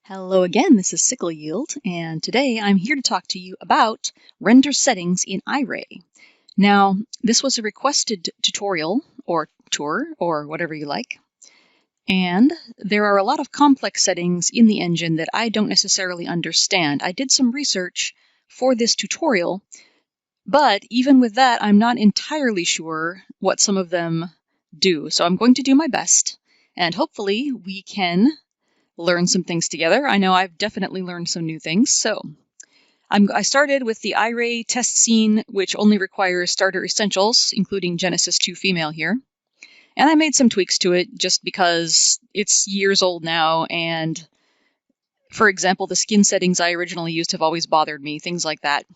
Hello again, this is Sickle Yield, and today I'm here to talk to you about render settings in Iray. Now, this was a requested tutorial, or tour, or whatever you like, and there are a lot of complex settings in the engine that I don't necessarily understand. I did some research for this tutorial, but even with that, I'm not entirely sure what some of them do, so I'm going to do my best, and hopefully we can learn some things together. I know I've definitely learned some new things. So I started with the Iray test scene, which only requires starter essentials, including Genesis 2 female here. And I made some tweaks to it just because it's years old now. And for example, the skin settings I originally used have always bothered me, things like that.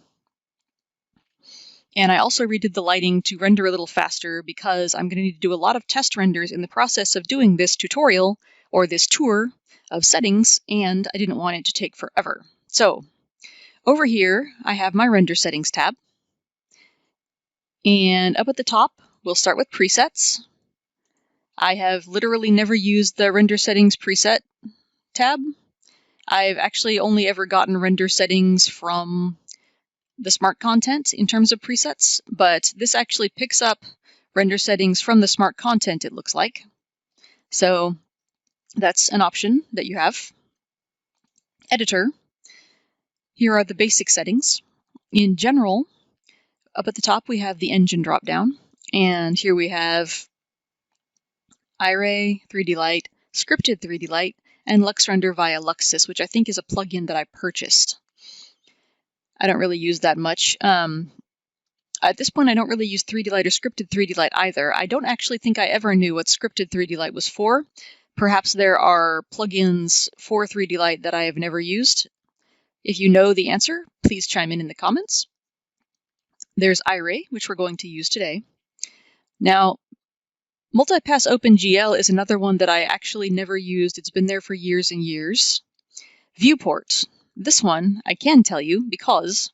And I also redid the lighting to render a little faster because I'm going to need to do a lot of test renders in the process of doing this tutorial or this tour of settings, and I didn't want it to take forever. So over here, I have my render settings tab. And up at the top, we'll start with presets. I have literally never used the render settings preset tab. I've actually only ever gotten render settings from the smart content in terms of presets, but this actually picks up render settings from the smart content, it looks like. So that's an option that you have. Editor. Here are the basic settings. In general, up at the top we have the engine dropdown, and here we have Iray 3D Light, Scripted 3D Light, and Lux Render via Luxus, which I think is a plugin that I purchased. I don't really use that much. At this point, I don't really use 3D Light or Scripted 3D Light either. I don't actually think I ever knew what Scripted 3D Light was for. Perhaps there are plugins for 3D Light that I have never used. If you know the answer, please chime in the comments. There's Iray, which we're going to use today. Now, Multipass OpenGL is another one that I actually never used. It's been there for years and years. Viewport. This one I can tell you because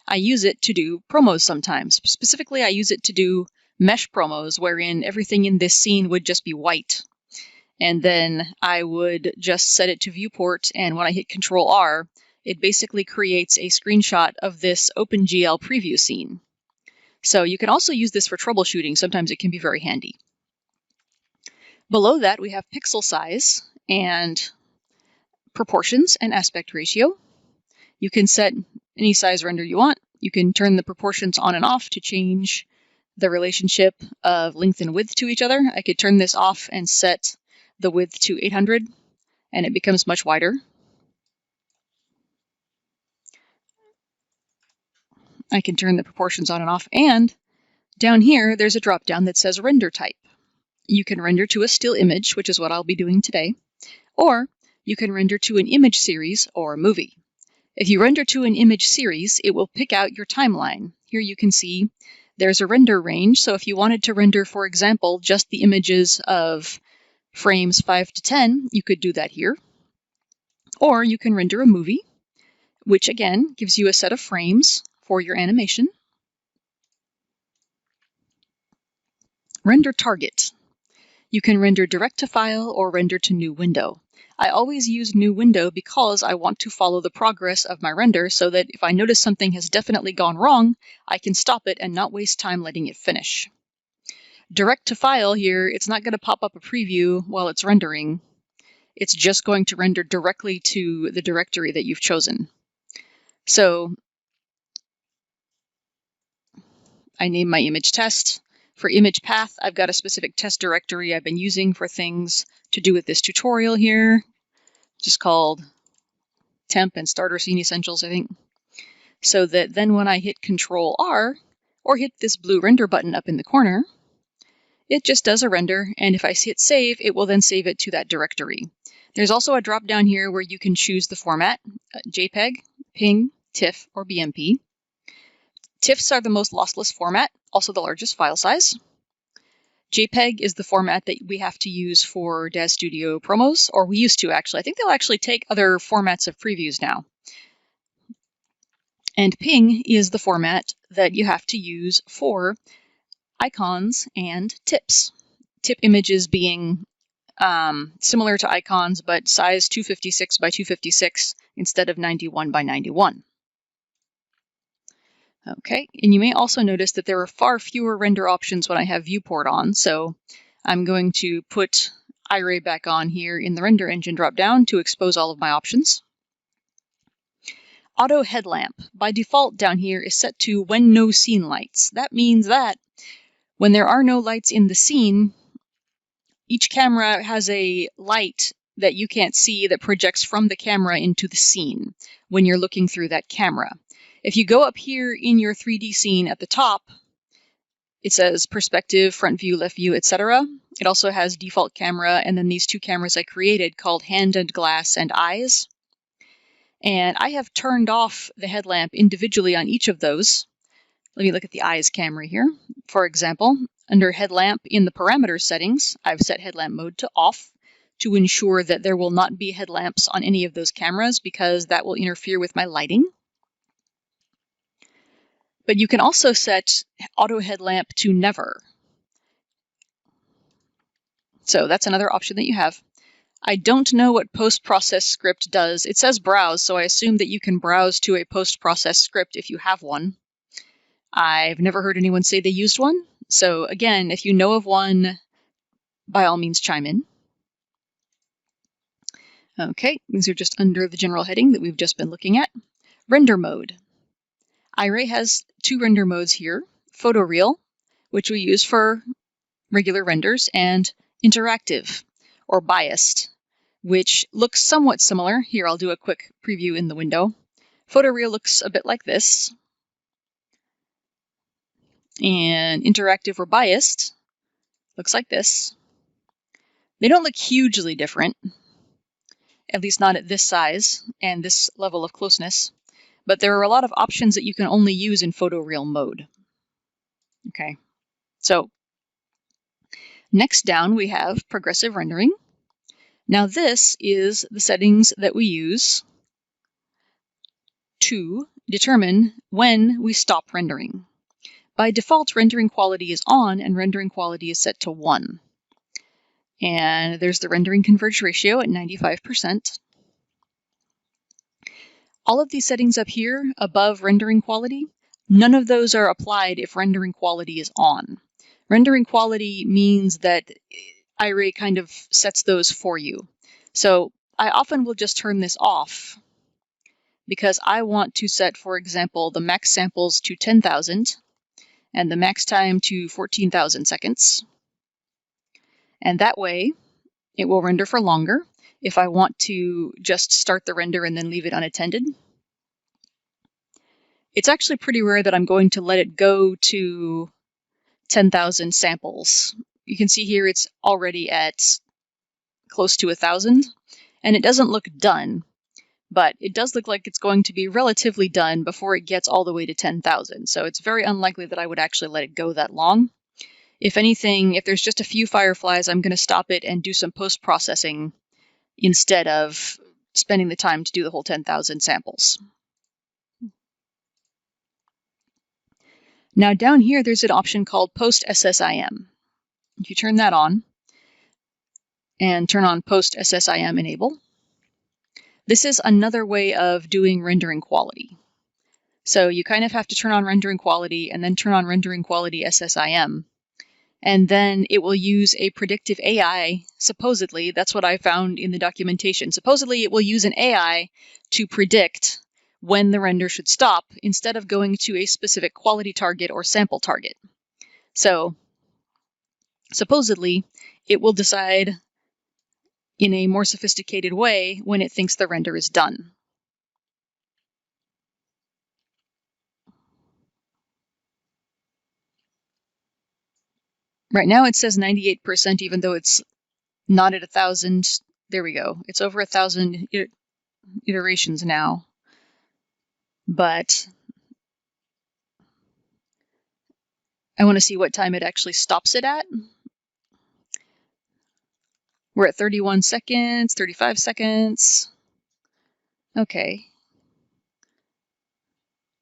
I use it to do promos sometimes. Specifically, I use it to do mesh promos wherein everything in this scene would just be white. And then I would just set it to viewport, and when I hit Control-R, it basically creates a screenshot of this OpenGL preview scene. So you can also use this for troubleshooting. Sometimes it can be very handy. Below that, we have pixel size and proportions and aspect ratio. You can set any size render you want. You can turn the proportions on and off to change the relationship of length and width to each other. I could turn this off and set the width to 800, and it becomes much wider. I can turn the proportions on and off, and down here there's a drop-down that says render type. You can render to a still image, which is what I'll be doing today, or you can render to an image series or a movie. If you render to an image series, it will pick out your timeline. Here you can see there's a render range, so if you wanted to render, for example, just the images of frames 5 to 10, you could do that here. Or you can render a movie, which again gives you a set of frames for your animation. Render target. You can render direct to file or render to new window. I always use new window because I want to follow the progress of my render so that if I notice something has definitely gone wrong, I can stop it and not waste time letting it finish. Direct to file here, it's not going to pop up a preview while it's rendering. It's just going to render directly to the directory that you've chosen. So I name my image test. For image path, I've got a specific test directory I've been using for things to do with this tutorial here, just called temp and starter scene essentials, I think. So that then when I hit Control-R or hit this blue render button up in the corner, it just does a render, and if I hit save, it will then save it to that directory. There's also a drop down here where you can choose the format, JPEG, PNG, TIFF, or BMP. TIFFs are the most lossless format, also the largest file size. JPEG is the format that we have to use for Daz Studio promos, or we used to actually. I think they'll actually take other formats of previews now. And PNG is the format that you have to use for icons and tips. Tip images being similar to icons, but size 256 by 256 instead of 91 by 91. Okay, and you may also notice that there are far fewer render options when I have viewport on, so I'm going to put Iray back on here in the render engine dropdown to expose all of my options. Auto headlamp, by default down here, is set to when no scene lights. That means that when there are no lights in the scene, each camera has a light that you can't see that projects from the camera into the scene when you're looking through that camera. If you go up here in your 3D scene at the top, it says perspective, front view, left view, etc. It also has default camera and then these two cameras I created called hand and glass and eyes. And I have turned off the headlamp individually on each of those. Let me look at the eyes camera here. For example, under headlamp in the parameter settings, I've set headlamp mode to off to ensure that there will not be headlamps on any of those cameras because that will interfere with my lighting. But you can also set auto headlamp to never. So that's another option that you have. I don't know what post-process script does. It says browse, so I assume that you can browse to a post-process script if you have one. I've never heard anyone say they used one. So again, if you know of one, by all means chime in. Okay, these are just under the general heading that we've just been looking at. Render mode. Iray has two render modes here, Photoreal, which we use for regular renders, and interactive, or biased, which looks somewhat similar. Here, I'll do a quick preview in the window. Photoreal looks a bit like this. And interactive or biased looks like this. They don't look hugely different, at least not at this size and this level of closeness, but there are a lot of options that you can only use in photoreal mode. Okay, so next down we have progressive rendering. Now this is the settings that we use to determine when we stop rendering. By default, rendering quality is on and rendering quality is set to 1. And there's the rendering converge ratio at 95%. All of these settings up here above rendering quality, none of those are applied if rendering quality is on. Rendering quality means that Iray kind of sets those for you. So I often will just turn this off because I want to set, for example, the max samples to 10,000 and the max time to 14,000 seconds. And that way it will render for longer if I want to just start the render and then leave it unattended. It's actually pretty rare that I'm going to let it go to 10,000 samples. You can see here it's already at close to 1,000, and it doesn't look done, but it does look like it's going to be relatively done before it gets all the way to 10,000. So it's very unlikely that I would actually let it go that long. If anything, if there's just a few fireflies, I'm going to stop it and do some post-processing instead of spending the time to do the whole 10,000 samples. Now down here, there's an option called Post SSIM. If you turn that on and turn on Post SSIM Enable, this is another way of doing rendering quality. So you kind of have to turn on rendering quality and then turn on rendering quality SSIM. And then it will use a predictive AI, supposedly. That's what I found in the documentation. Supposedly it will use an AI to predict when the render should stop instead of going to a specific quality target or sample target. So supposedly it will decide in a more sophisticated way when it thinks the render is done. Right now it says 98%, even though it's not at 1,000. There we go. It's over 1,000 iterations now. But I want to see what time it actually stops it at. We're at 31 seconds, 35 seconds. Okay.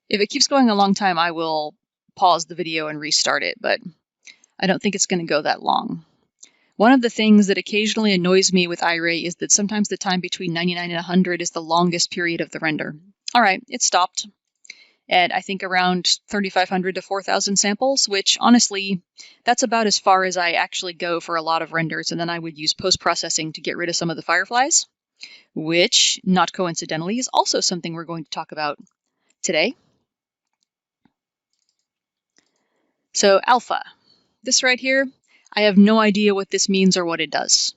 If it keeps going a long time, I will pause the video and restart it, but I don't think it's going to go that long. One of the things that occasionally annoys me with Iray is that sometimes the time between 99 and 100 is the longest period of the render. All right, it stopped at I think around 3,500 to 4,000 samples, which honestly, that's about as far as I actually go for a lot of renders, and then I would use post-processing to get rid of some of the fireflies, which, not coincidentally, is also something we're going to talk about today. So alpha, this right here, I have no idea what this means or what it does.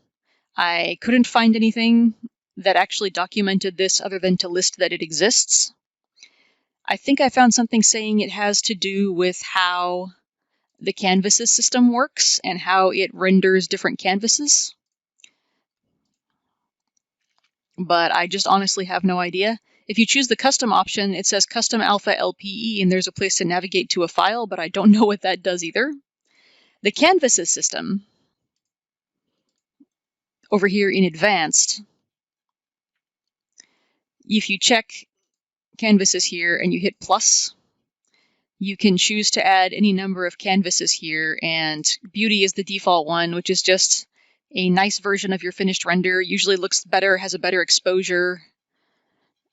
I couldn't find anything that actually documented this other than to list that it exists. I think I found something saying it has to do with how the canvases system works and how it renders different canvases. But I just honestly have no idea. If you choose the custom option, it says custom alpha LPE, and there's a place to navigate to a file, but I don't know what that does either. The canvases system, over here in advanced, if you check canvases here and you hit plus, you can choose to add any number of canvases here, and beauty is the default one, which is just a nice version of your finished render. Usually looks better, has a better exposure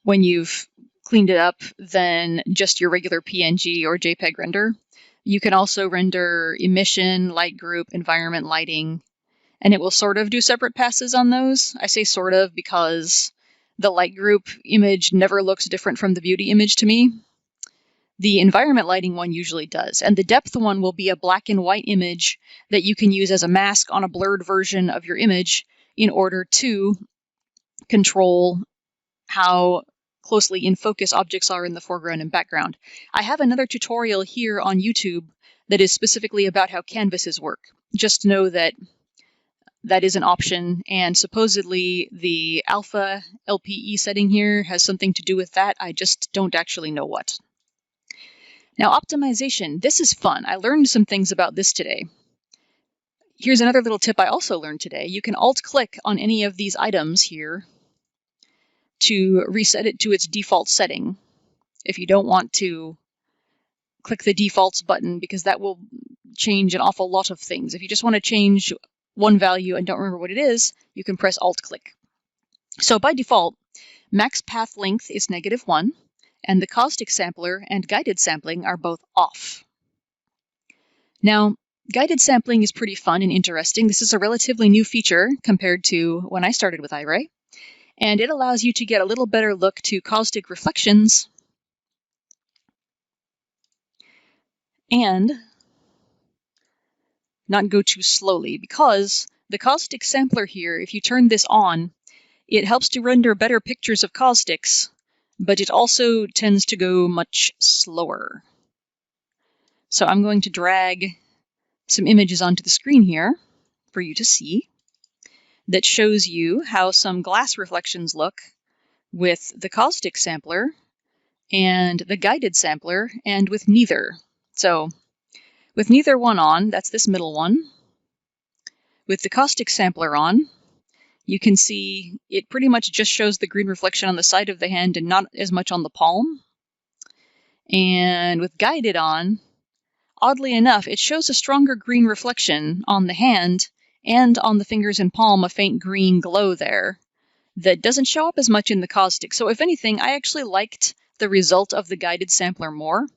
when you've cleaned it up than just your regular PNG or JPEG render. You can also render emission, light group, environment lighting, and it will sort of do separate passes on those. I say sort of because the light group image never looks different from the beauty image to me. The environment lighting one usually does, and the depth one will be a black and white image that you can use as a mask on a blurred version of your image in order to control how closely in focus objects are in the foreground and background. I have another tutorial here on YouTube that is specifically about how canvases work. Just know that that is an option, and supposedly the alpha LPE setting here has something to do with that. I just don't actually know what. Now, optimization, this is fun. I learned some things about this today. Here's another little tip I also learned today. You can alt-click on any of these items here to reset it to its default setting if you don't want to click the defaults button, because that will change an awful lot of things. If you just want to change one value and don't remember what it is, you can press alt-click. So by default, max path length is -1. And the caustic sampler and guided sampling are both off. Now, guided sampling is pretty fun and interesting. This is a relatively new feature compared to when I started with Iray, and it allows you to get a little better look to caustic reflections and not go too slowly, because the caustic sampler here, if you turn this on, it helps to render better pictures of caustics, but it also tends to go much slower. So I'm going to drag some images onto the screen here for you to see that shows you how some glass reflections look with the caustic sampler and the guided sampler and with neither. So with neither one on, that's this middle one, with the caustic sampler on, you can see it pretty much just shows the green reflection on the side of the hand and not as much on the palm. And with guided on, oddly enough, it shows a stronger green reflection on the hand and on the fingers and palm, a faint green glow there that doesn't show up as much in the caustic. So if anything, I actually liked the result of the guided sampler more.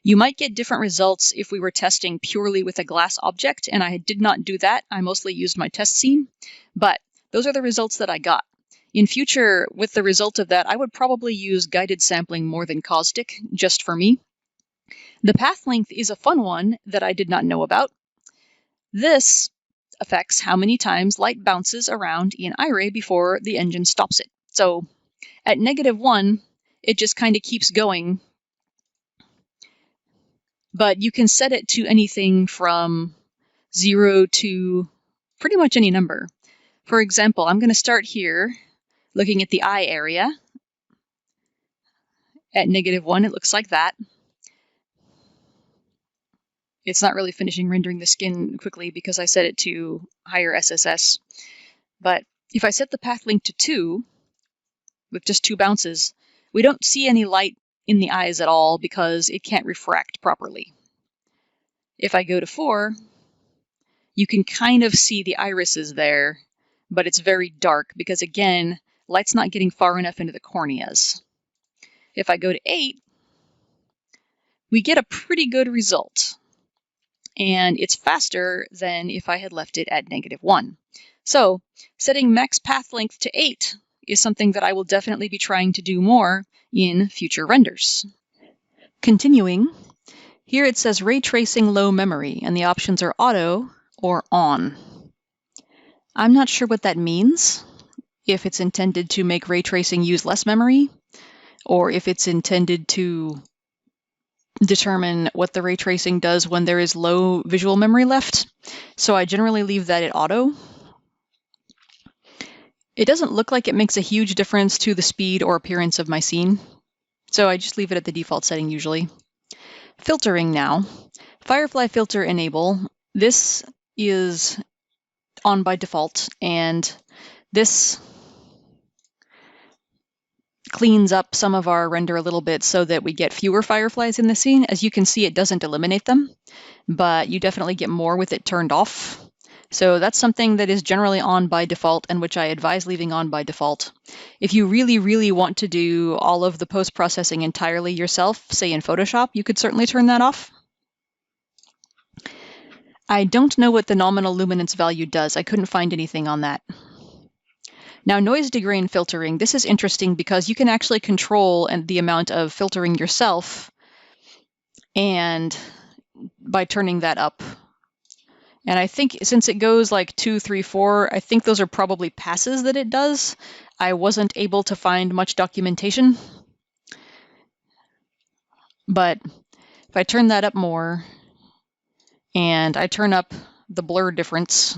You might get different results if we were testing purely with a glass object, and I did not do that. I mostly used my test scene, but those are the results that I got. In future, with the result of that, I would probably use guided sampling more than caustic, just for me. The path length is a fun one that I did not know about. This affects how many times light bounces around in Iray before the engine stops it. So at -1, it just kind of keeps going, but you can set it to anything from 0 to pretty much any number. For example, I'm going to start here looking at the eye area. At -1, it looks like that. It's not really finishing rendering the skin quickly because I set it to higher SSS. But if I set the path length to 2, with just 2 bounces, we don't see any light in the eyes at all because it can't refract properly. If I go to 4, you can kind of see the irises there, but it's very dark because, again, light's not getting far enough into the corneas. If I go to 8, we get a pretty good result. And it's faster than if I had left it at -1. So setting max path length to 8 is something that I will definitely be trying to do more in future renders. Continuing, here it says ray tracing low memory, and the options are auto or on. I'm not sure what that means, if it's intended to make ray tracing use less memory, or if it's intended to determine what the ray tracing does when there is low visual memory left. So I generally leave that at auto. It doesn't look like it makes a huge difference to the speed or appearance of my scene, so I just leave it at the default setting usually. Filtering now. Firefly filter enable. This is on by default, and this cleans up some of our render a little bit so that we get fewer fireflies in the scene. As you can see, it doesn't eliminate them, but you definitely get more with it turned off. So that's something that is generally on by default and which I advise leaving on by default. If you really, really want to do all of the post-processing entirely yourself, say in Photoshop, you could certainly turn that off. I don't know what the nominal luminance value does. I couldn't find anything on that. Now, noise degrain filtering, this is interesting because you can actually control the amount of filtering yourself and by turning that up. And I think since it goes like 2, 3, 4, I think those are probably passes that it does. I wasn't able to find much documentation. But if I turn that up more and I turn up the blur difference,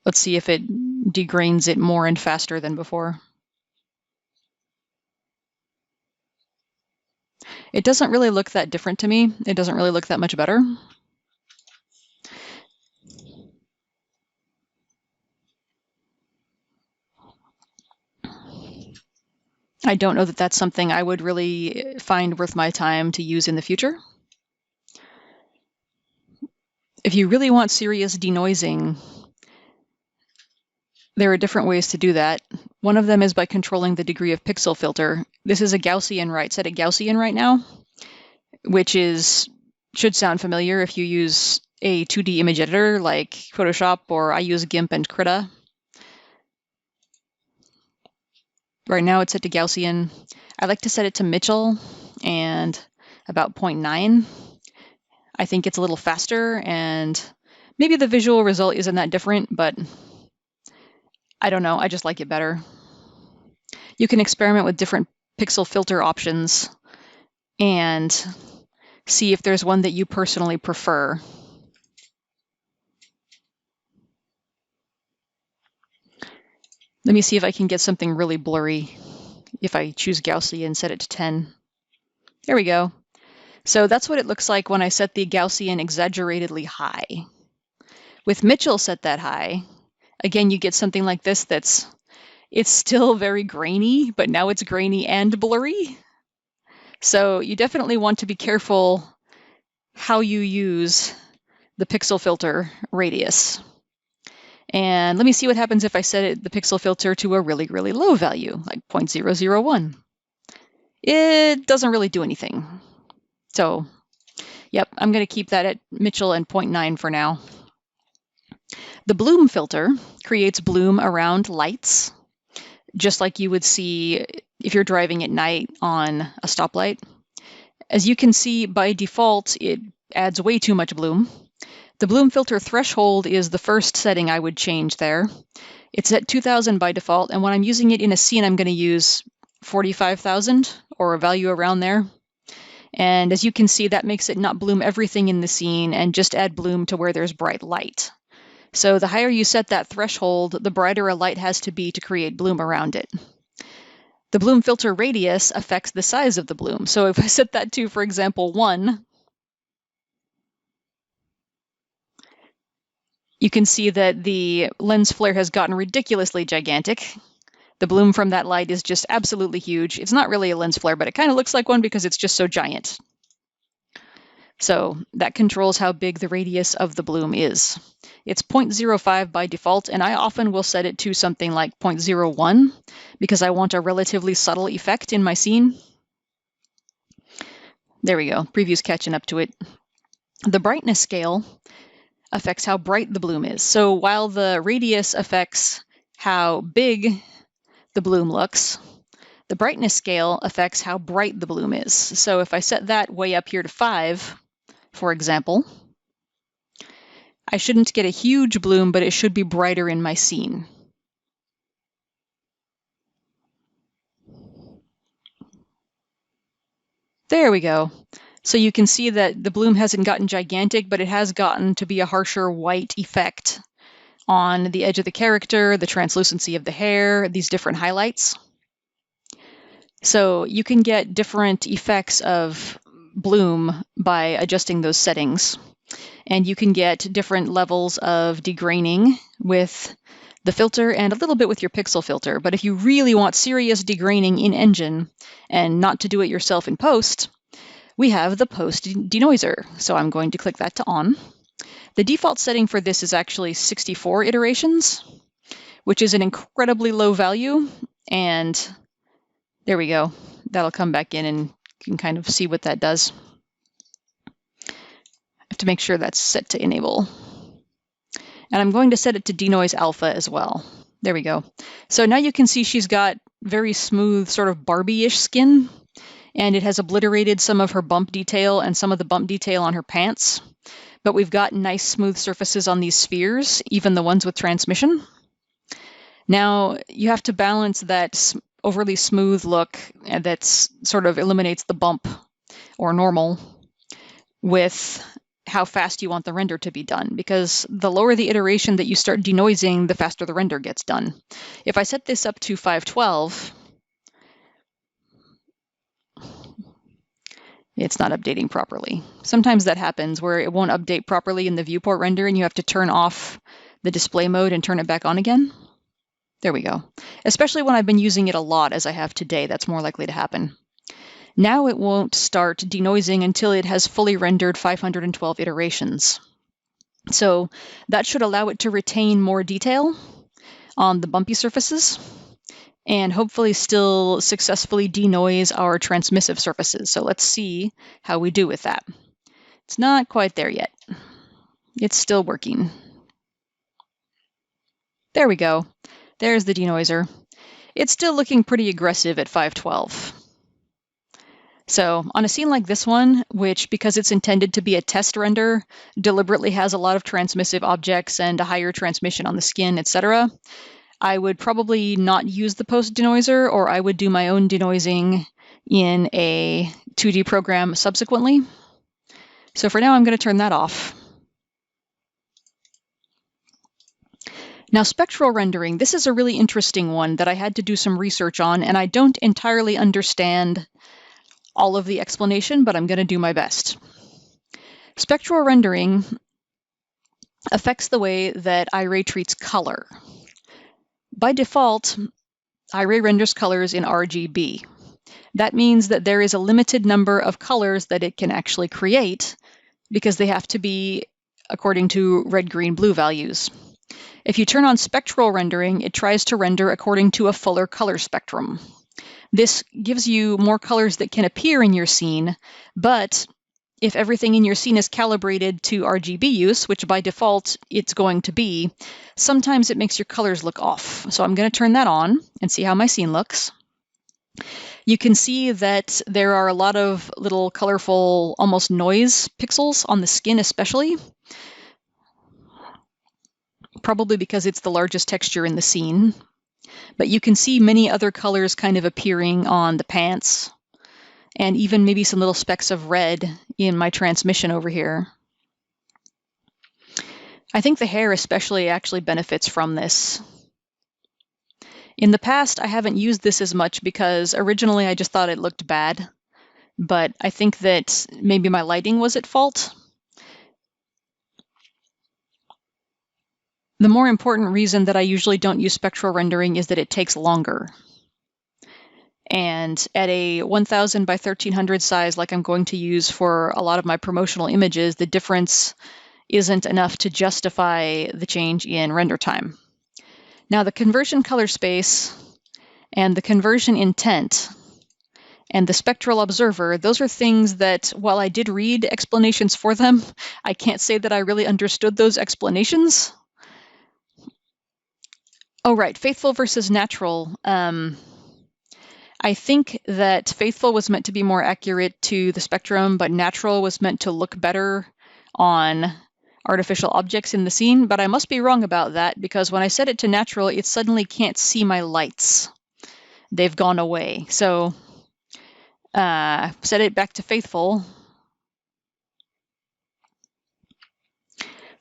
let's see if it degrains it more and faster than before. It doesn't really look that different to me. It doesn't really look that much better. I don't know that that's something I would really find worth my time to use in the future. If you really want serious denoising, there are different ways to do that. One of them is by controlling the degree of pixel filter. This is a Gaussian, right? Set it Gaussian right now, which should sound familiar if you use a 2D image editor like Photoshop, or I use GIMP and Krita. Right now it's set to Gaussian. I like to set it to Mitchell and about 0.9. I think it's a little faster, and maybe the visual result isn't that different, but I don't know, I just like it better. You can experiment with different pixel filter options and see if there's one that you personally prefer. Let me see if I can get something really blurry if I choose Gaussian and set it to 10. There we go. So that's what it looks like when I set the Gaussian exaggeratedly high. With Mitchell set that high, again, you get something like this it's still very grainy, but now it's grainy and blurry. So you definitely want to be careful how you use the pixel filter radius. And let me see what happens if I set the pixel filter to a really, really low value, like 0.001. It doesn't really do anything. So, yep, I'm going to keep that at Mitchell and 0.9 for now. The bloom filter creates bloom around lights, just like you would see if you're driving at night on a stoplight. As you can see, by default, it adds way too much bloom. The bloom filter threshold is the first setting I would change there. It's at 2000 by default, and when I'm using it in a scene, I'm going to use 45,000 or a value around there. And as you can see, that makes it not bloom everything in the scene and just add bloom to where there's bright light. So the higher you set that threshold, the brighter a light has to be to create bloom around it. The bloom filter radius affects the size of the bloom. So if I set that to, for example, 1, you can see that the lens flare has gotten ridiculously gigantic. The bloom from that light is just absolutely huge. It's not really a lens flare, but it kind of looks like one because it's just so giant. So that controls how big the radius of the bloom is. It's 0.05 by default, and I often will set it to something like 0.01 because I want a relatively subtle effect in my scene. There we go, preview's catching up to it. The brightness scale affects how bright the bloom is. So while the radius affects how big the bloom looks, the brightness scale affects how bright the bloom is. So if I set that way up here to 5, for example, I shouldn't get a huge bloom, but it should be brighter in my scene. There we go. So you can see that the bloom hasn't gotten gigantic, but it has gotten to be a harsher white effect on the edge of the character, the translucency of the hair, these different highlights. So you can get different effects of bloom by adjusting those settings. And you can get different levels of degraining with the filter and a little bit with your pixel filter. But if you really want serious degraining in Engine and not to do it yourself in post, we have the post denoiser. So I'm going to click that to on. The default setting for this is actually 64 iterations, which is an incredibly low value. And there we go. That'll come back in and you can kind of see what that does. I have to make sure that's set to enable. And I'm going to set it to denoise alpha as well. There we go. So now you can see she's got very smooth, sort of Barbie-ish skin, and it has obliterated some of her bump detail and some of the bump detail on her pants. But we've got nice smooth surfaces on these spheres, even the ones with transmission. Now you have to balance that overly smooth look that sort of eliminates the bump or normal with how fast you want the render to be done, because the lower the iteration that you start denoising, the faster the render gets done. If I set this up to 512, it's not updating properly. Sometimes that happens where it won't update properly in the viewport render and you have to turn off the display mode and turn it back on again. There we go. Especially when I've been using it a lot as I have today, that's more likely to happen. Now it won't start denoising until it has fully rendered 512 iterations. So that should allow it to retain more detail on the bumpy surfaces and hopefully still successfully denoise our transmissive surfaces. So let's see how we do with that. It's not quite there yet. It's still working. There we go. There's the denoiser. It's still looking pretty aggressive at 512. So on a scene like this one, which because it's intended to be a test render, deliberately has a lot of transmissive objects and a higher transmission on the skin, etc., I would probably not use the post denoiser, or I would do my own denoising in a 2D program subsequently. So for now, I'm going to turn that off. Now, spectral rendering, this is a really interesting one that I had to do some research on, and I don't entirely understand all of the explanation, but I'm going to do my best. Spectral rendering affects the way that Iray treats color. By default, Iray renders colors in RGB. That means that there is a limited number of colors that it can actually create because they have to be according to red, green, blue values. If you turn on spectral rendering, it tries to render according to a fuller color spectrum. This gives you more colors that can appear in your scene, but if everything in your scene is calibrated to RGB use, which by default it's going to be, sometimes it makes your colors look off. So I'm going to turn that on and see how my scene looks. You can see that there are a lot of little colorful, almost noise pixels on the skin especially, probably because it's the largest texture in the scene. But you can see many other colors kind of appearing on the pants, and even maybe some little specks of red in my transmission over here. I think the hair especially actually benefits from this. In the past, I haven't used this as much because originally I just thought it looked bad, but I think that maybe my lighting was at fault. The more important reason that I usually don't use spectral rendering is that it takes longer. And at a 1000 by 1300 size, like I'm going to use for a lot of my promotional images, the difference isn't enough to justify the change in render time. Now, the conversion color space and the conversion intent and the spectral observer, those are things that, while I did read explanations for them, I can't say that I really understood those explanations. Oh, right, faithful versus natural. I think that faithful was meant to be more accurate to the spectrum, but natural was meant to look better on artificial objects in the scene. But I must be wrong about that, because when I set it to natural, it suddenly can't see my lights. They've gone away. So set it back to faithful.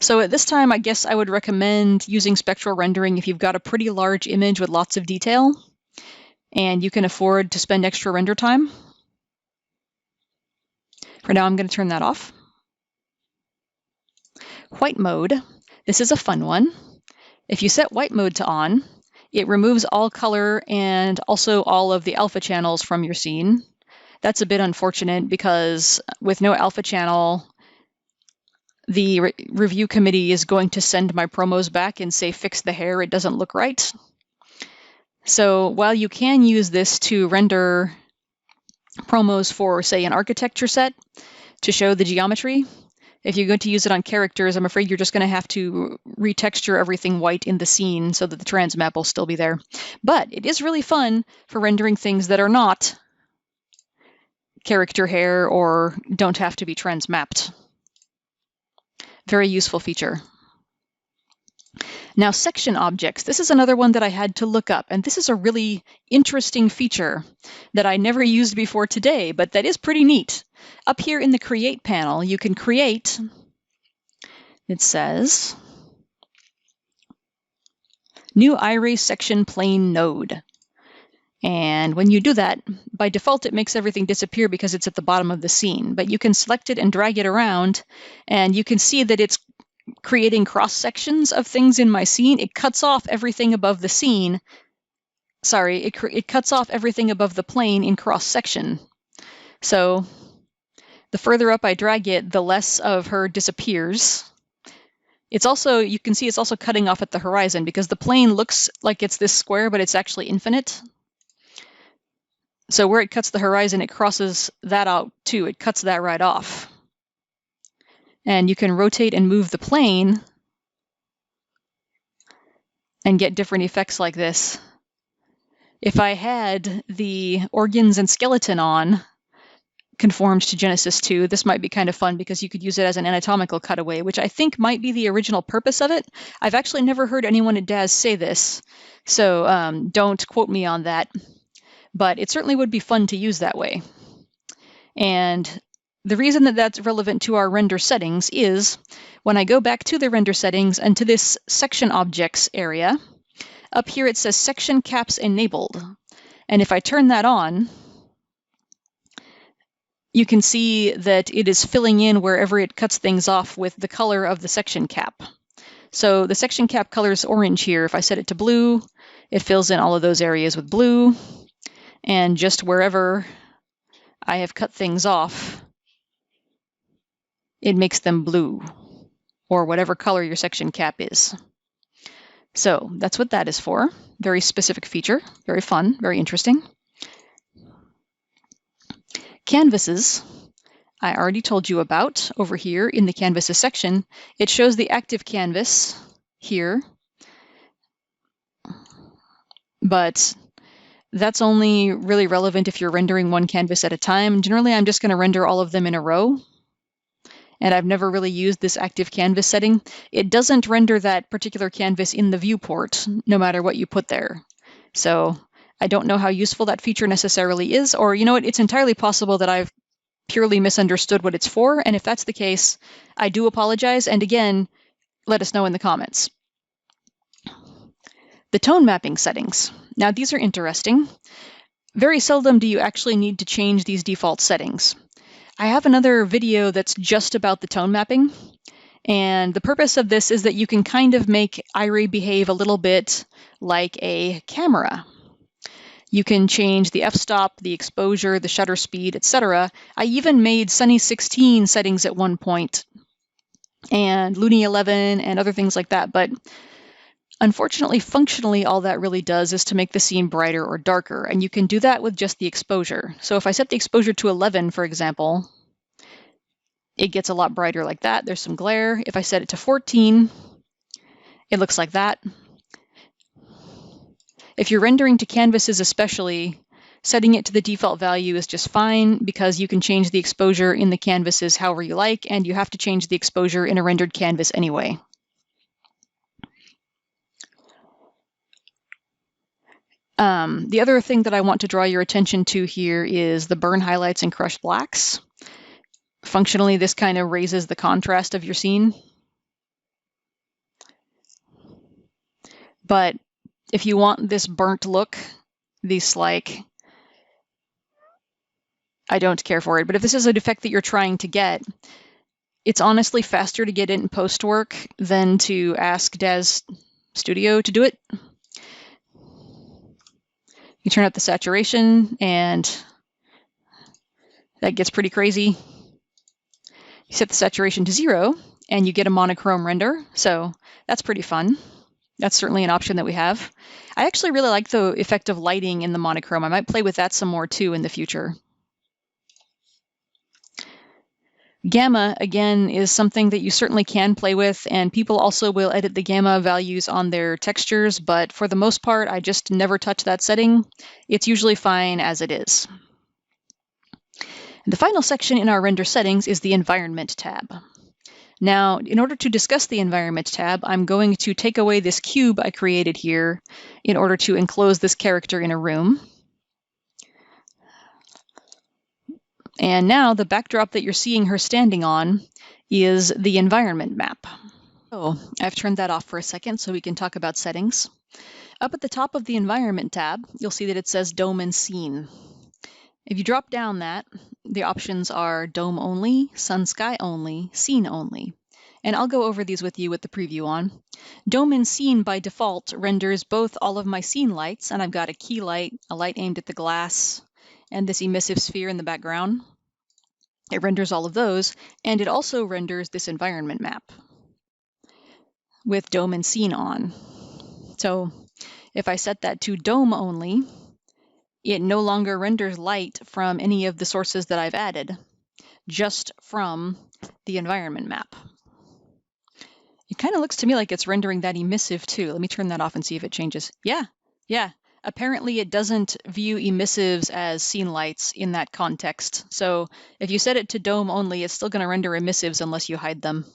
So at this time, I guess I would recommend using spectral rendering if you've got a pretty large image with lots of detail and you can afford to spend extra render time. For now, I'm going to turn that off. White mode. This is a fun one. If you set white mode to on, it removes all color and also all of the alpha channels from your scene. That's a bit unfortunate because with no alpha channel, the review committee is going to send my promos back and say, fix the hair, it doesn't look right. So while you can use this to render promos for, say, an architecture set to show the geometry, if you're going to use it on characters, I'm afraid you're just going to have to retexture everything white in the scene so that the transmap will still be there. But it is really fun for rendering things that are not character hair or don't have to be transmapped. Very useful feature. Now, section objects. This is another one that I had to look up, and this is a really interesting feature that I never used before today, but that is pretty neat. Up here in the Create panel, you can create, it says, new Iray section plane node. And when you do that, by default, it makes everything disappear because it's at the bottom of the scene. But you can select it and drag it around, and you can see that it's creating cross sections of things in my scene. It cuts off everything above the scene. Sorry, it cuts off everything above the plane in cross section. So the further up I drag it, the less of her disappears. It's also, you can see it's also cutting off at the horizon because the plane looks like it's this square, but it's actually infinite. So where it cuts the horizon, it crosses that out too. It cuts that right off. And you can rotate and move the plane and get different effects like this. If I had the organs and skeleton on, conformed to Genesis 2, this might be kind of fun because you could use it as an anatomical cutaway, which I think might be the original purpose of it. I've actually never heard anyone at Daz say this, so don't quote me on that. But it certainly would be fun to use that way. And the reason that that's relevant to our render settings is when I go back to the render settings and to this section objects area, up here it says section caps enabled. And if I turn that on, you can see that it is filling in wherever it cuts things off with the color of the section cap. So the section cap color is orange here. If I set it to blue, it fills in all of those areas with blue. And just wherever I have cut things off, it makes them blue, or whatever color your section cap is. So that's what that is for. Very specific feature, very fun, very interesting. Canvases, I already told you about over here in the canvases section. It shows the active canvas here, but that's only really relevant if you're rendering one canvas at a time. Generally, I'm just going to render all of them in a row. And I've never really used this active canvas setting. It doesn't render that particular canvas in the viewport, no matter what you put there. So I don't know how useful that feature necessarily is, or you know what, it's entirely possible that I've purely misunderstood what it's for. And if that's the case, I do apologize. And again, let us know in the comments. The tone mapping settings. Now, these are interesting. Very seldom do you actually need to change these default settings. I have another video that's just about the tone mapping, and the purpose of this is that you can kind of make Iray behave a little bit like a camera. You can change the f-stop, the exposure, the shutter speed, etc. I even made Sunny 16 settings at one point, and Looney 11 and other things like that, but unfortunately, functionally, all that really does is to make the scene brighter or darker, and you can do that with just the exposure. So if I set the exposure to 11, for example, it gets a lot brighter like that. There's some glare. If I set it to 14, it looks like that. If you're rendering to canvases especially, setting it to the default value is just fine because you can change the exposure in the canvases however you like, and you have to change the exposure in a rendered canvas anyway. The other thing that I want to draw your attention to here is the burn highlights and crushed blacks. Functionally, this kind of raises the contrast of your scene. But if you want this burnt look, this like, I don't care for it. But if this is a defect that you're trying to get, it's honestly faster to get it in post work than to ask Daz Studio to do it. You turn up the saturation, and that gets pretty crazy. You set the saturation to 0, and you get a monochrome render, so that's pretty fun. That's certainly an option that we have. I actually really like the effect of lighting in the monochrome. I might play with that some more too in the future. Gamma, again, is something that you certainly can play with, and people also will edit the gamma values on their textures, but for the most part, I just never touch that setting. It's usually fine as it is. The final section in our render settings is the Environment tab. Now, in order to discuss the Environment tab, I'm going to take away this cube I created here in order to enclose this character in a room. And now the backdrop that you're seeing her standing on is the environment map. So I've turned that off for a second so we can talk about settings. Up at the top of the Environment tab, you'll see that it says Dome and Scene. If you drop down that, the options are Dome Only, Sun Sky Only, Scene Only. And I'll go over these with you with the preview on. Dome and Scene by default renders both all of my scene lights, and I've got a key light, a light aimed at the glass, and this emissive sphere in the background. It renders all of those, and it also renders this environment map with Dome and Scene on. So if I set that to Dome Only, it no longer renders light from any of the sources that I've added, just from the environment map. It kind of looks to me like it's rendering that emissive too. Let me turn that off and see if it changes. Yeah. Apparently it doesn't view emissives as scene lights in that context. So if you set it to Dome Only, it's still going to render emissives unless you hide them.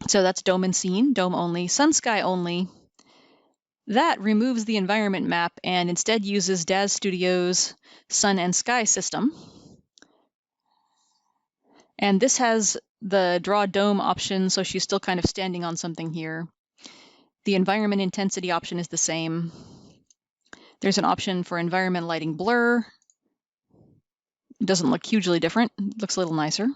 So that's Dome and Scene, Dome Only, Sun Sky Only. That removes the environment map and instead uses Daz Studio's Sun and Sky system. And this has the Draw Dome option, so she's still kind of standing on something here. The environment intensity option is the same. There's an option for environment lighting blur. It doesn't look hugely different. It looks a little nicer.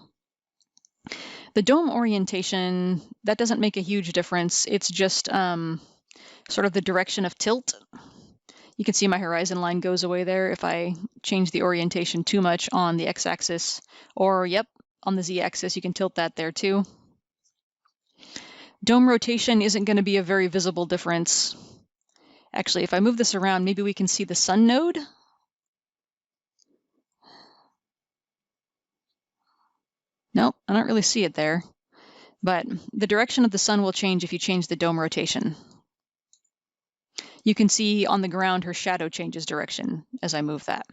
The dome orientation, that doesn't make a huge difference. It's just sort of the direction of tilt. You can see my horizon line goes away there if I change the orientation too much on the x-axis, or yep, on the z-axis, you can tilt that there too. Dome rotation isn't going to be a very visible difference. Actually, if I move this around, maybe we can see the sun node. Nope, I don't really see it there. But the direction of the sun will change if you change the dome rotation. You can see on the ground her shadow changes direction as I move that.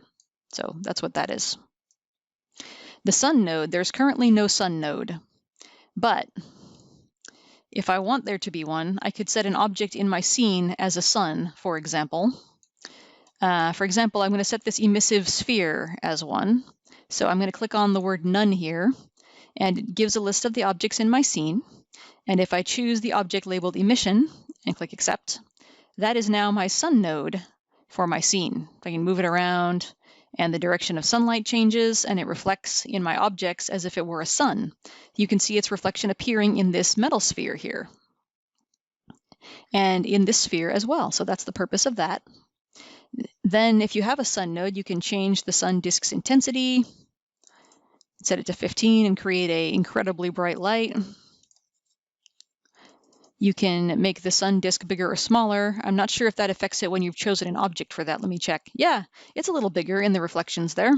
So that's what that is. The sun node, there's currently no sun node. But if I want there to be one, I could set an object in my scene as a sun, for example. I'm going to set this emissive sphere as one. So I'm going to click on the word none here, and it gives a list of the objects in my scene. And if I choose the object labeled emission and click accept, that is now my sun node for my scene. I can move it around, and the direction of sunlight changes, and it reflects in my objects as if it were a sun. You can see its reflection appearing in this metal sphere here. and in this sphere as well. So that's the purpose of that. Then if you have a sun node, you can change the sun disk's intensity, set it to 15 and create an incredibly bright light. You can make the sun disk bigger or smaller. I'm not sure if that affects it when you've chosen an object for that. Let me check. Yeah, it's a little bigger in the reflections there.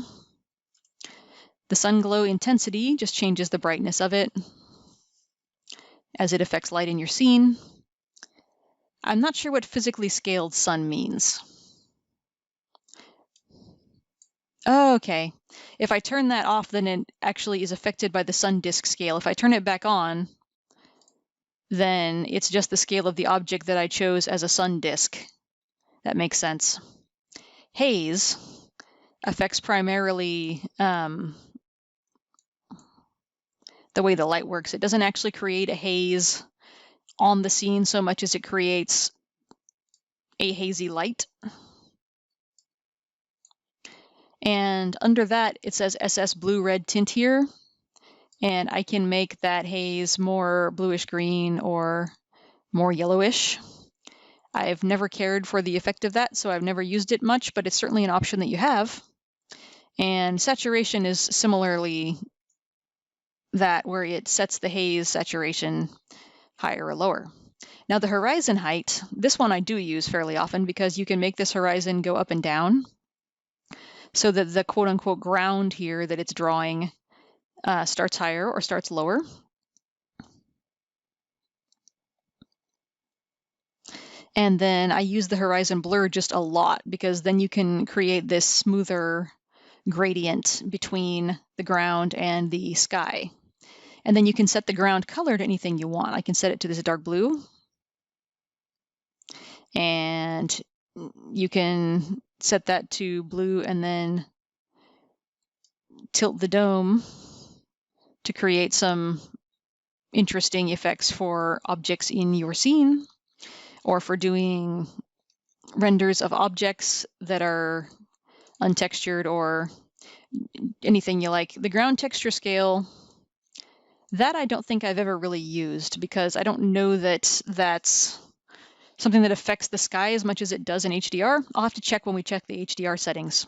The sun glow intensity just changes the brightness of it as it affects light in your scene. I'm not sure what physically scaled sun means. Oh, okay. If I turn that off, then it actually is affected by the sun disk scale. If I turn it back on, then it's just the scale of the object that I chose as a sun disk. That makes sense. Haze affects primarily the way the light works. It doesn't actually create a haze on the scene so much as it creates a hazy light. And under that, it says SS blue-red tint here. And I can make that haze more bluish-green or more yellowish. I've never cared for the effect of that, so I've never used it much, but it's certainly an option that you have. And saturation is similarly that, where it sets the haze saturation higher or lower. Now the horizon height, this one I do use fairly often because you can make this horizon go up and down so that the quote-unquote ground here that it's drawing starts higher or starts lower. And then I use the horizon blur just a lot because then you can create this smoother gradient between the ground and the sky. And then you can set the ground color to anything you want. I can set it to this dark blue. And you can set that to blue and then tilt the dome to create some interesting effects for objects in your scene, or for doing renders of objects that are untextured or anything you like. The ground texture scale, that I don't think I've ever really used because I don't know that that's something that affects the sky as much as it does in HDR. I'll have to check when we check the HDR settings.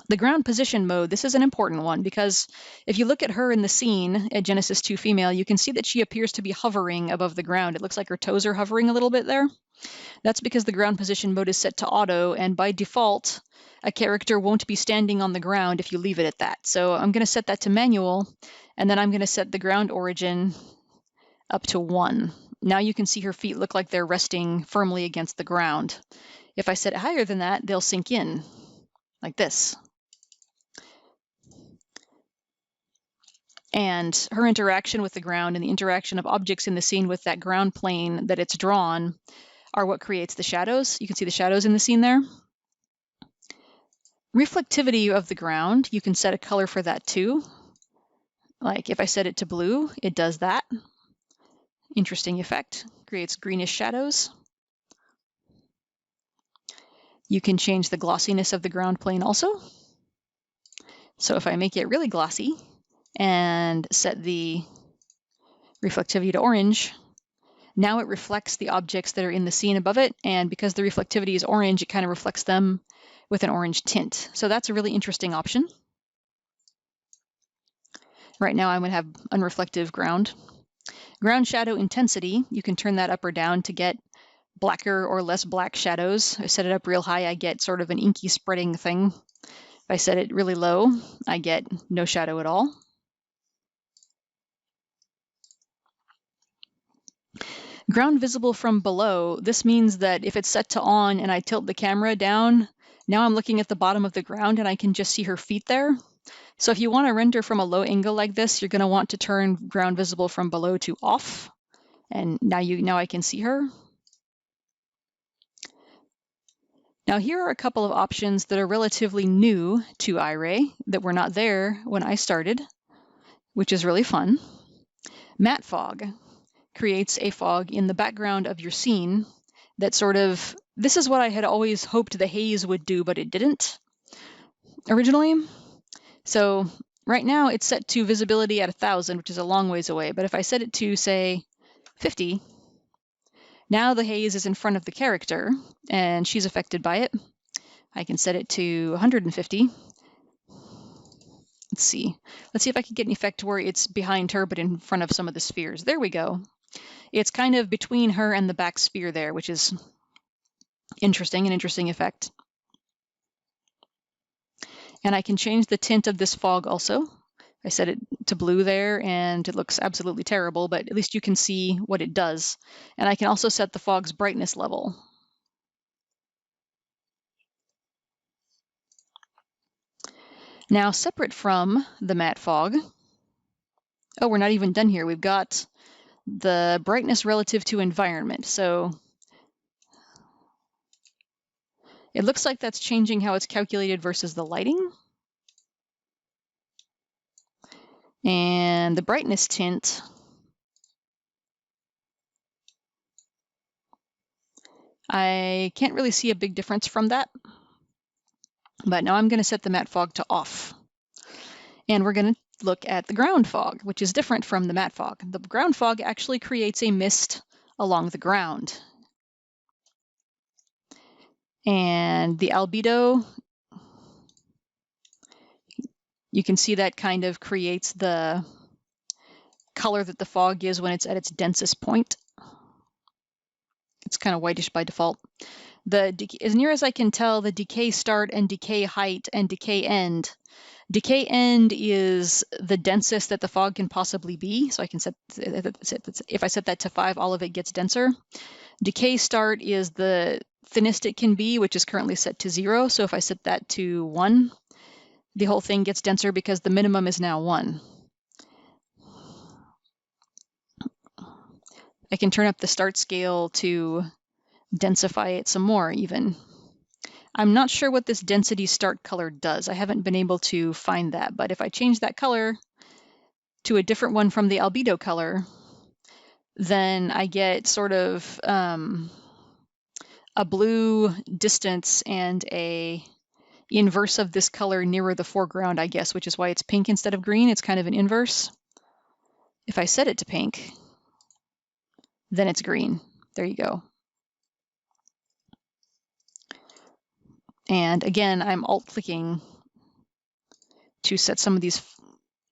The ground position mode, this is an important one because if you look at her in the scene at Genesis 2 female, you can see that she appears to be hovering above the ground. It looks like her toes are hovering a little bit there. That's because the ground position mode is set to auto, and by default, a character won't be standing on the ground if you leave it at that. So I'm going to set that to manual, and then I'm going to set the ground origin up to 1. Now you can see her feet look like they're resting firmly against the ground. If I set it higher than that, they'll sink in, like this. And her interaction with the ground and the interaction of objects in the scene with that ground plane that it's drawn are what creates the shadows. You can see the shadows in the scene there. Reflectivity of the ground, you can set a color for that too. Like if I set it to blue, it does that. Interesting effect, creates greenish shadows. You can change the glossiness of the ground plane also. So if I make it really glossy and set the reflectivity to orange, now it reflects the objects that are in the scene above it, and because the reflectivity is orange, it kind of reflects them with an orange tint. So that's a really interesting option. Right now I'm going to have unreflective ground. Ground shadow intensity, you can turn that up or down to get blacker or less black shadows. I set it up real high, I get sort of an inky spreading thing. If I set it really low, I get no shadow at all. Ground visible from below, this means that if it's set to on and I tilt the camera down, now I'm looking at the bottom of the ground and I can just see her feet there. So if you want to render from a low angle like this, you're going to want to turn ground visible from below to off. And now I can see her. Now here are a couple of options that are relatively new to Iray that were not there when I started, which is really fun. Matte fog creates a fog in the background of your scene that sort of, this is what I had always hoped the haze would do, but it didn't originally. So right now it's set to visibility at 1,000, which is a long ways away. But if I set it to, say, 50. Now the haze is in front of the character, and she's affected by it. I can set it to 150. Let's see if I can get an effect where it's behind her, but in front of some of the spheres. There we go. It's kind of between her and the back sphere there, which is interesting, an interesting effect. And I can change the tint of this fog also. I set it to blue there, and it looks absolutely terrible, but at least you can see what it does. And I can also set the fog's brightness level. Now, separate from the matte fog, oh, we're not even done here. We've got the brightness relative to environment. So it looks like that's changing how it's calculated versus the lighting. And the brightness tint, I can't really see a big difference from that. But now I'm going to set the matte fog to off. And we're going to look at the ground fog, which is different from the matte fog. The ground fog actually creates a mist along the ground. And the albedo, you can see that kind of creates the color that the fog is when it's at its densest point. It's kind of whitish by default. As near as I can tell, the decay start and decay height and decay end. Decay end is the densest that the fog can possibly be. So I can set, if I set that to 5, all of it gets denser. Decay start is the thinnest it can be, which is currently set to 0. So if I set that to 1, the whole thing gets denser because the minimum is now 1. I can turn up the start scale to densify it some more even. I'm not sure what this density start color does. I haven't been able to find that, but if I change that color to a different one from the albedo color, then I get sort of a blue distance and a inverse of this color nearer the foreground, I guess, which is why it's pink instead of green. It's kind of an inverse. If I set it to pink, then it's green. There you go. And again, I'm alt-clicking to set some of these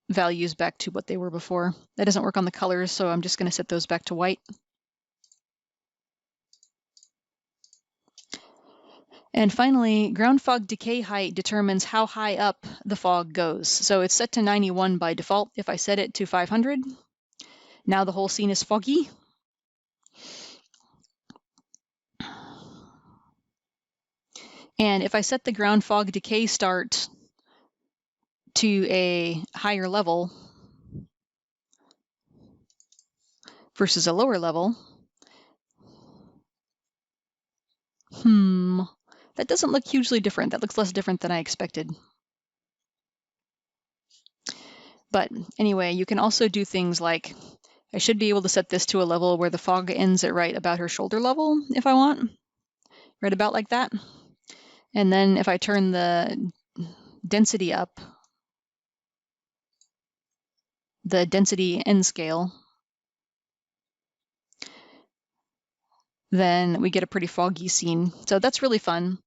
values back to what they were before. That doesn't work on the colors, so I'm just going to set those back to white. And finally, ground fog decay height determines how high up the fog goes. So it's set to 91 by default. If I set it to 500, now the whole scene is foggy. And if I set the ground fog decay start to a higher level versus a lower level, that doesn't look hugely different. That looks less different than I expected. But anyway, you can also do things like, I should be able to set this to a level where the fog ends at right about her shoulder level if I want, right about like that. And then if I turn the density up, the density end scale, then we get a pretty foggy scene. So that's really fun.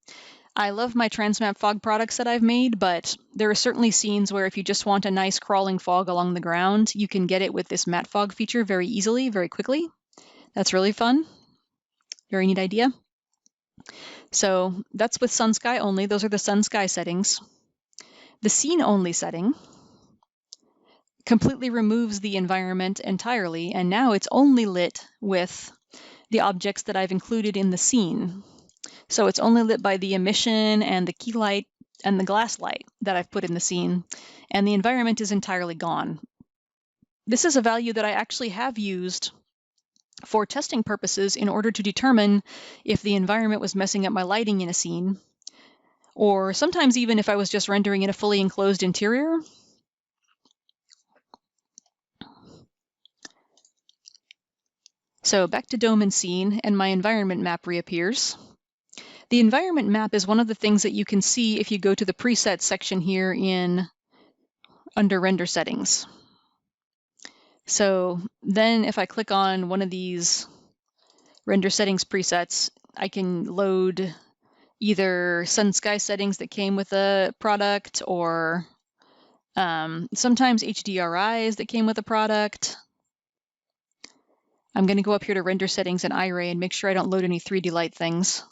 I love my Transmap fog products that I've made, but there are certainly scenes where if you just want a nice crawling fog along the ground, you can get it with this matte fog feature very easily, very quickly. That's really fun. Very neat idea. So that's with sun sky only. Those are the sun sky settings. The scene only setting completely removes the environment entirely, and now it's only lit with the objects that I've included in the scene. So it's only lit by the emission and the key light and the glass light that I've put in the scene, and the environment is entirely gone. This is a value that I actually have used for testing purposes in order to determine if the environment was messing up my lighting in a scene, or sometimes even if I was just rendering in a fully enclosed interior. So back to dome and scene, and my environment map reappears. The environment map is one of the things that you can see if you go to the presets section here under render settings. So then if I click on one of these render settings presets, I can load either sun sky settings that came with a product, or sometimes HDRIs that came with a product. I'm going to go up here to render settings in Iray and make sure I don't load any 3D light things.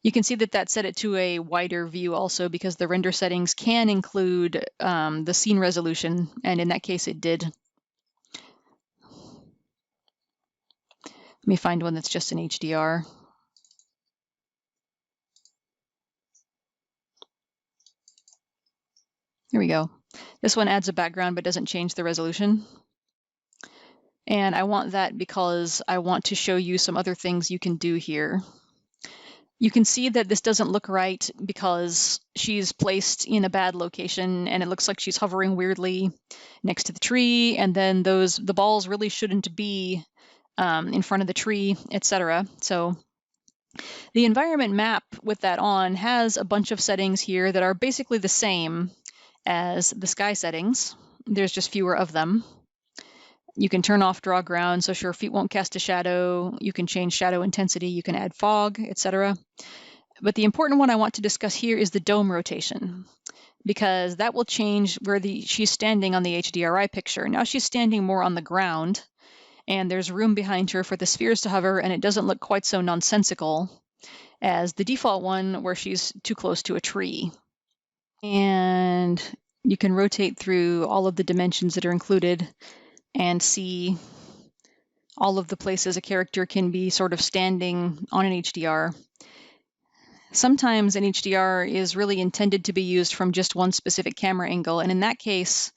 You can see that that set it to a wider view also, because the render settings can include the scene resolution, and in that case it did. Let me find one that's just in HDR. Here we go. This one adds a background but doesn't change the resolution. And I want that because I want to show you some other things you can do here. You can see that this doesn't look right because she's placed in a bad location, and it looks like she's hovering weirdly next to the tree, and then the balls really shouldn't be in front of the tree, etc. So the environment map with that on has a bunch of settings here that are basically the same as the sky settings. There's just fewer of them. You can turn off draw ground, so your feet won't cast a shadow. You can change shadow intensity. You can add fog, etc. But the important one I want to discuss here is the dome rotation, because that will change where she's standing on the HDRI picture. Now she's standing more on the ground, and there's room behind her for the spheres to hover, and it doesn't look quite so nonsensical as the default one where she's too close to a tree. And you can rotate through all of the dimensions that are included and see all of the places a character can be sort of standing on an HDR. Sometimes an HDR is really intended to be used from just one specific camera angle, and in that case,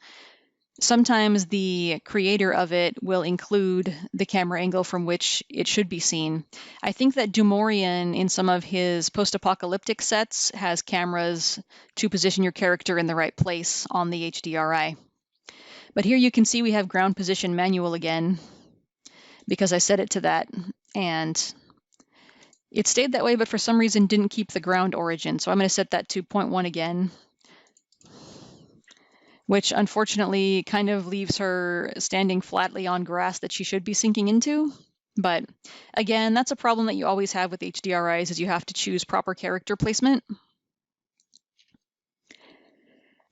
sometimes the creator of it will include the camera angle from which it should be seen. I think that Dumorian, in some of his post-apocalyptic sets, has cameras to position your character in the right place on the HDRI. But here you can see we have ground position manual again, because I set it to that, and it stayed that way, but for some reason didn't keep the ground origin. So I'm going to set that to 0.1 again, which unfortunately kind of leaves her standing flatly on grass that she should be sinking into. But again, that's a problem that you always have with HDRIs, is you have to choose proper character placement.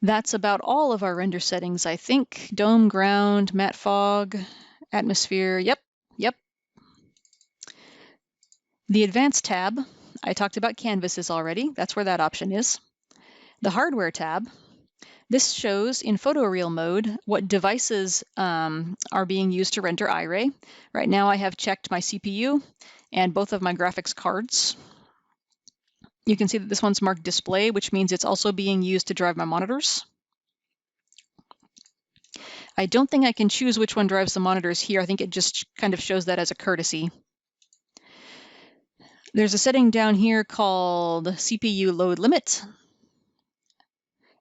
That's about all of our render settings, I think. Dome, ground, matte fog, atmosphere, yep. The advanced tab, I talked about canvases already. That's where that option is. The hardware tab, this shows in photoreal mode what devices are being used to render Iray. Right now I have checked my CPU and both of my graphics cards. You can see that this one's marked display, which means it's also being used to drive my monitors. I don't think I can choose which one drives the monitors here. I think it just kind of shows that as a courtesy. There's a setting down here called CPU load limit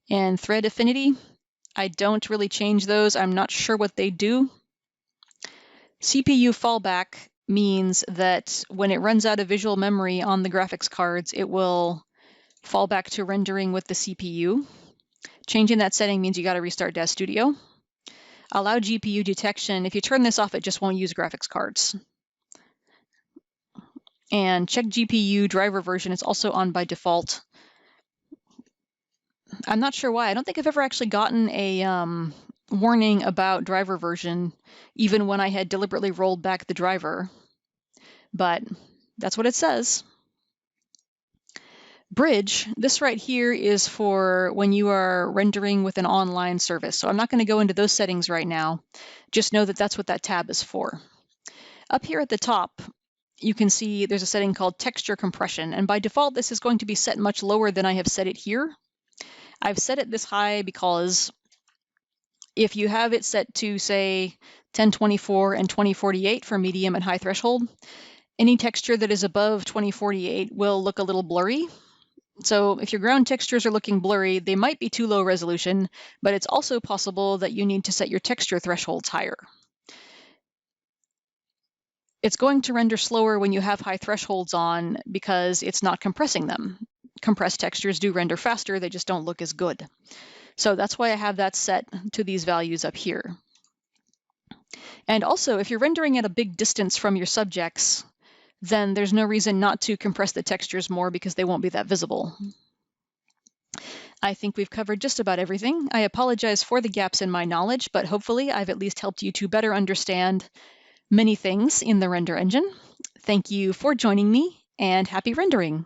and thread affinity. I don't really change those. I'm not sure what they do. CPU fallback means that when it runs out of visual memory on the graphics cards, it will fall back to rendering with the CPU. Changing that setting means you got to restart Daz Studio. Allow GPU detection. If you turn this off, it just won't use graphics cards. And check GPU driver version. It's also on by default. I'm not sure why. I don't think I've ever actually gotten a warning about driver version, even when I had deliberately rolled back the driver. But that's what it says. Bridge, this right here is for when you are rendering with an online service. So I'm not going to go into those settings right now. Just know that that's what that tab is for. Up here at the top, you can see there's a setting called texture compression. And by default, this is going to be set much lower than I have set it here. I've set it this high because if you have it set to, say, 1024 and 2048 for medium and high threshold, any texture that is above 2048 will look a little blurry. So if your ground textures are looking blurry, they might be too low resolution, but it's also possible that you need to set your texture thresholds higher. It's going to render slower when you have high thresholds on because it's not compressing them. Compressed textures do render faster, they just don't look as good. So that's why I have that set to these values up here. And also, if you're rendering at a big distance from your subjects, then there's no reason not to compress the textures more because they won't be that visible. I think we've covered just about everything. I apologize for the gaps in my knowledge, but hopefully I've at least helped you to better understand many things in the render engine. Thank you for joining me, and happy rendering.